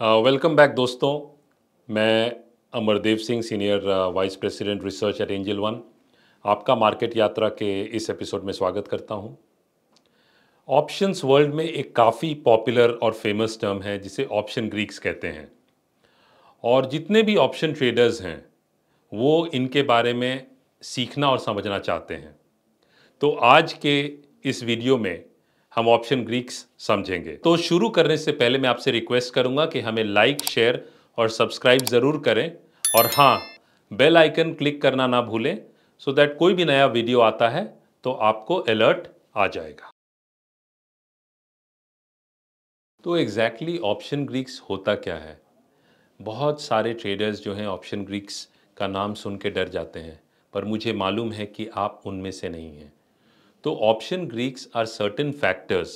Welcome back दोस्तों। मैं Amardev Singh, senior vice president research eight angel one, आपका मार्केट यात्रा के इस एपिसोड में स्वागत करता हूं। ऑप्शंस वर्ल्ड में एक काफ़ी पॉपुलर और फेमस टर्म है जिसे ऑप्शन ग्रीक्स कहते हैं, और जितने भी ऑप्शन ट्रेडर्स हैं वो इनके बारे में सीखना और समझना चाहते हैं। तो आज के इस वीडियो में हम ऑप्शन ग्रीक्स समझेंगे। तो शुरू करने से पहले मैं आपसे रिक्वेस्ट करूंगा कि हमें लाइक, शेयर और सब्सक्राइब ज़रूर करें, और हाँ, बेल आइकन क्लिक करना ना भूलें सो दैट कोई भी नया वीडियो आता है तो आपको अलर्ट आ जाएगा। तो एग्जैक्टली ऑप्शन ग्रीक्स होता क्या है? बहुत सारे ट्रेडर्स जो हैं ऑप्शन ग्रीक्स का नाम सुन के डर जाते हैं, पर मुझे मालूम है कि आप उनमें से नहीं हैं। तो option Greeks are certain factors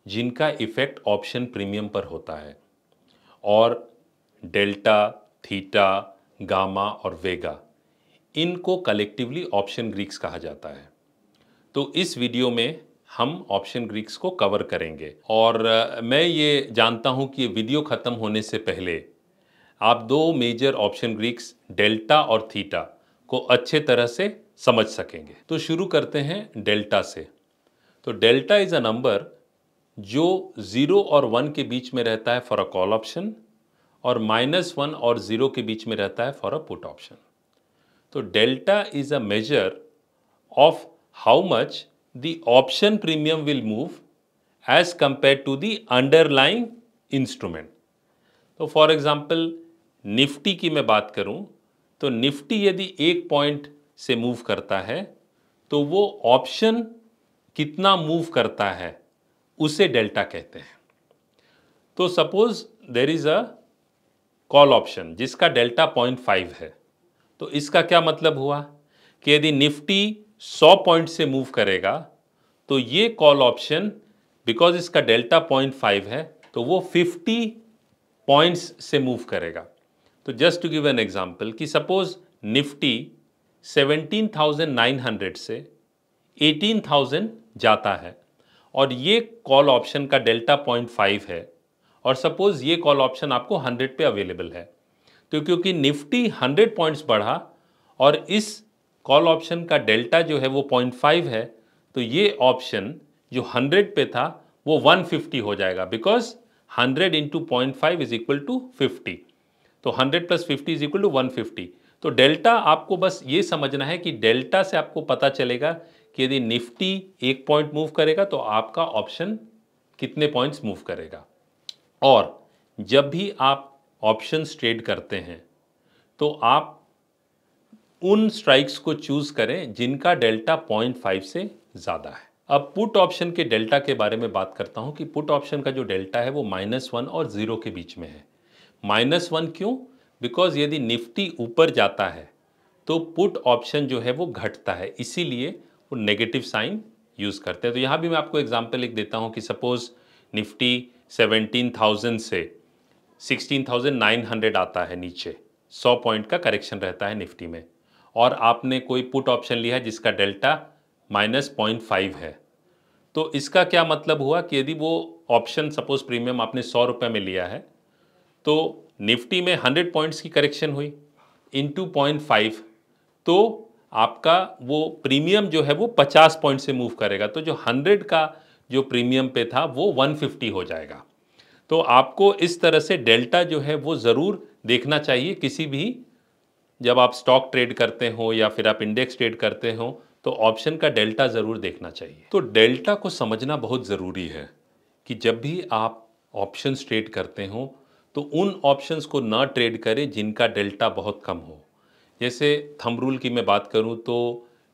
जिनका इफेक्ट ऑप्शन प्रीमियम पर होता है, और डेल्टा, थीटा, गामा और वेगा, इनको कलेक्टिवली ऑप्शन ग्रीक्स कहा जाता है। तो इस वीडियो में हम ऑप्शन ग्रीक्स को कवर करेंगे, और मैं ये जानता हूं कि ये वीडियो ख़त्म होने से पहले आप दो मेजर ऑप्शन ग्रीक्स डेल्टा और थीटा को अच्छे तरह से समझ सकेंगे। तो शुरू करते हैं डेल्टा से। तो डेल्टा इज़ अ नंबर जो 0 और 1 के बीच में रहता है फॉर अ कॉल ऑप्शन, और -1 और 0 के बीच में रहता है फॉर अ पुट ऑप्शन। तो delta is a measure of how much the option premium will move as compare to the underlying instrument. तो फॉर एग्जाम्पल निफ्टी की मैं बात करूं, तो निफ्टी यदि 1 पॉइंट से मूव करता है तो वो ऑप्शन कितना मूव करता है उसे डेल्टा कहते हैं। तो suppose there is a call option जिसका डेल्टा 0.5 है, तो इसका क्या मतलब हुआ कि यदि निफ्टी 100 पॉइंट से मूव करेगा तो ये कॉल ऑप्शन, बिकॉज इसका डेल्टा 0.5 है, तो वो 50 पॉइंट्स से मूव करेगा। तो just to give an example कि सपोज निफ्टी 17,900 से 18,000 जाता है, और ये कॉल ऑप्शन का डेल्टा 0.5 है, और सपोज ये कॉल ऑप्शन आपको 100 पे अवेलेबल है। तो क्योंकि निफ्टी 100 पॉइंट्स बढ़ा और इस कॉल ऑप्शन का डेल्टा जो है वो 0.5 है, तो ये ऑप्शन जो 100 पे था वो 150 हो जाएगा, because 100 into 0.5 is equal to 50। तो 100 प्लस 50 इज इक्वल टू 150। तो डेल्टा आपको बस ये समझना है कि डेल्टा से आपको पता चलेगा कि यदि निफ्टी 1 पॉइंट मूव करेगा तो आपका ऑप्शन कितने पॉइंट्स मूव करेगा। और जब भी आप ऑप्शंस ट्रेड करते हैं तो आप उन स्ट्राइक्स को चूज करें जिनका डेल्टा 0.5 से ज़्यादा है। अब पुट ऑप्शन के डेल्टा के बारे में बात करता हूं कि पुट ऑप्शन का जो डेल्टा है वो -1 और 0 के बीच में है। -1 क्यों? बिकॉज यदि निफ्टी ऊपर जाता है तो पुट ऑप्शन जो है वो घटता है, इसीलिए वो नेगेटिव साइन यूज़ करते हैं। तो यहाँ भी मैं आपको एग्जांपल लिख देता हूँ कि सपोज निफ्टी 17,000 से 16,900 आता है नीचे, 100 पॉइंट का करेक्शन रहता है निफ्टी में, और आपने कोई पुट ऑप्शन लिया है जिसका डेल्टा -0.5 है। तो इसका क्या मतलब हुआ कि यदि वो ऑप्शन सपोज प्रीमियम आपने 100 रुपये में लिया है, तो निफ्टी में 100 पॉइंट्स की करेक्शन हुई इंटू 0.5, तो आपका वो प्रीमियम जो है वो 50 पॉइंट से मूव करेगा। तो जो 100 का जो प्रीमियम पे था वो 150 हो जाएगा। तो आपको इस तरह से डेल्टा जो है वो ज़रूर देखना चाहिए किसी भी, जब आप स्टॉक ट्रेड करते हो या फिर आप इंडेक्स ट्रेड करते हो, तो ऑप्शन का डेल्टा ज़रूर देखना चाहिए। तो डेल्टा को समझना बहुत ज़रूरी है कि जब भी आप ऑप्शंस ट्रेड करते हो तो उन ऑप्शंस को ना ट्रेड करें जिनका डेल्टा बहुत कम हो। जैसे थंब रूल की मैं बात करूं तो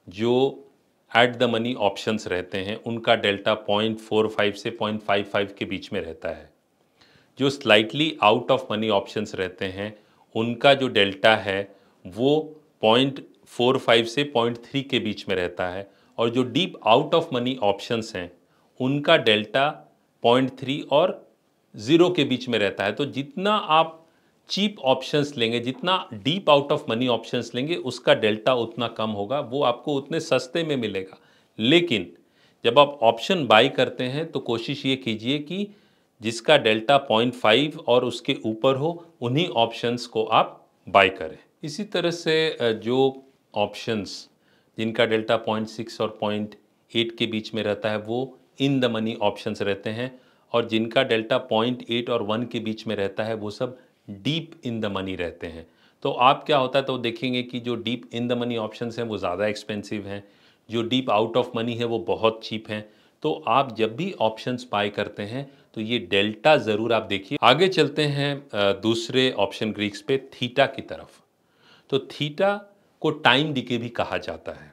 जो एट द मनी ऑप्शंस रहते हैं उनका डेल्टा 0.45 से 0.55 के बीच में रहता है। जो slightly out of money options रहते हैं उनका जो डेल्टा है वो 0.45 से 0.3 के बीच में रहता है, और जो deep out of money options हैं उनका डेल्टा 0.3 और 0 के बीच में रहता है। तो जितना आप चीप ऑप्शंस लेंगे, जितना deep out of money options लेंगे, उसका डेल्टा उतना कम होगा, वो आपको उतने सस्ते में मिलेगा। लेकिन जब आप ऑप्शन बाई करते हैं तो कोशिश ये कीजिए कि जिसका डेल्टा 0.5 और उसके ऊपर हो, उन्हीं ऑप्शंस को आप बाय करें। इसी तरह से जो ऑप्शंस जिनका डेल्टा 0.6 और 0.8 के बीच में रहता है वो इन द मनी ऑप्शंस रहते हैं, और जिनका डेल्टा 0.8 और 1 के बीच में रहता है वो सब डीप इन द मनी रहते हैं। तो आप क्या होता है तो देखेंगे कि जो deep in the money options हैं वो ज़्यादा एक्सपेंसिव हैं, जो डीप आउट ऑफ मनी है वो बहुत चीप हैं। तो आप जब भी ऑप्शंस बाय करते हैं तो ये डेल्टा ज़रूर आप देखिए। आगे चलते हैं दूसरे ऑप्शन ग्रीक्स पे, थीटा की तरफ। तो थीटा को टाइम डिके भी कहा जाता है।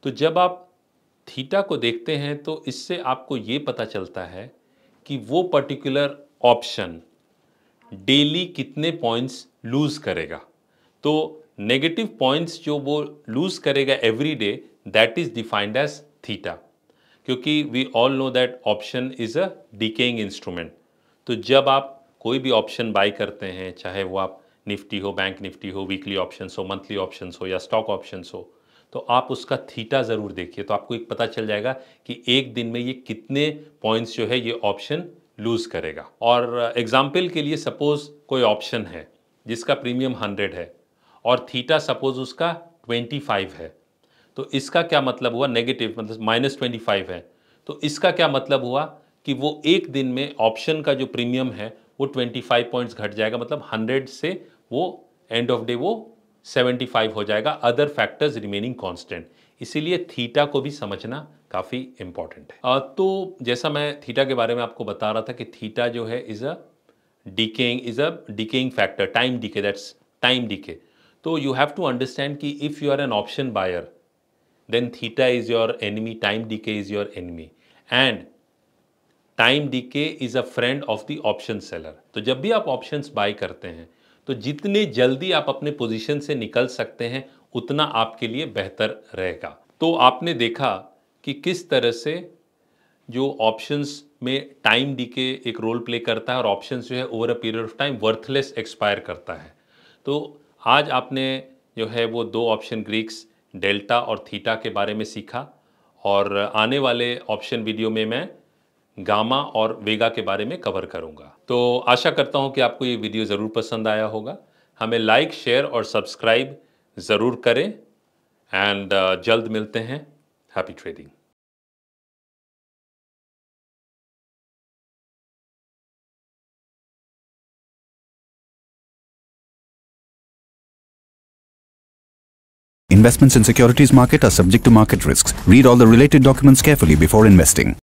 तो जब आप थीटा को देखते हैं तो इससे आपको ये पता चलता है कि वो पर्टिकुलर ऑप्शन डेली कितने पॉइंट्स लूज करेगा। तो नेगेटिव पॉइंट्स जो वो लूज करेगा every day, that is defined as theta, क्योंकि we all know that option is a decaying instrument. तो जब आप कोई भी ऑप्शन बाय करते हैं, चाहे वो आप निफ्टी हो, बैंक निफ्टी हो, वीकली ऑप्शंस हो, मंथली ऑप्शंस हो या स्टॉक ऑप्शंस हो, तो आप उसका थीटा ज़रूर देखिए। तो आपको एक पता चल जाएगा कि एक दिन में ये कितने पॉइंट्स जो है ये ऑप्शन लूज़ करेगा। और एग्जाम्पल के लिए सपोज़ कोई ऑप्शन है जिसका प्रीमियम 100 है और थीटा सपोज़ उसका 25 है, तो इसका क्या मतलब हुआ, नेगेटिव मतलब -25 है, तो इसका क्या मतलब हुआ कि वो एक दिन में ऑप्शन का जो प्रीमियम है वो 25 पॉइंट्स घट जाएगा, मतलब 100 से वो एंड ऑफ डे वो 75 हो जाएगा, अदर फैक्टर्स रिमेनिंग कांस्टेंट। इसीलिए थीटा को भी समझना काफ़ी इंपॉर्टेंट है। तो जैसा मैं थीटा के बारे में आपको बता रहा था कि थीटा जो है is a decaying factor, time decay, that's time decay. तो यू हैव टू अंडरस्टैंड कि if you are an option buyer, then theta is your enemy, time decay is your enemy, and time DK is a friend of the option seller. तो जब भी आप options bye करते हैं तो जितने जल्दी आप अपने पोजीशन से निकल सकते हैं उतना आपके लिए बेहतर रहेगा। तो आपने देखा कि किस तरह से जो ऑप्शंस में टाइम डीके एक रोल प्ले करता है और ऑप्शंस जो है over a period of time worthless expire करता है। तो आज आपने जो है वो दो ऑप्शन ग्रीक्स डेल्टा और थीटा के बारे में सीखा, और आने वाले ऑप्शन वीडियो में मैं गामा और वेगा के बारे में कवर करूंगा। तो आशा करता हूं कि आपको ये वीडियो ज़रूर पसंद आया होगा। हमें लाइक, शेयर और सब्सक्राइब ज़रूर करें, एंड जल्द मिलते हैं। Happy trading. Investments in securities market are subject to market risks. Read all the related documents carefully before investing.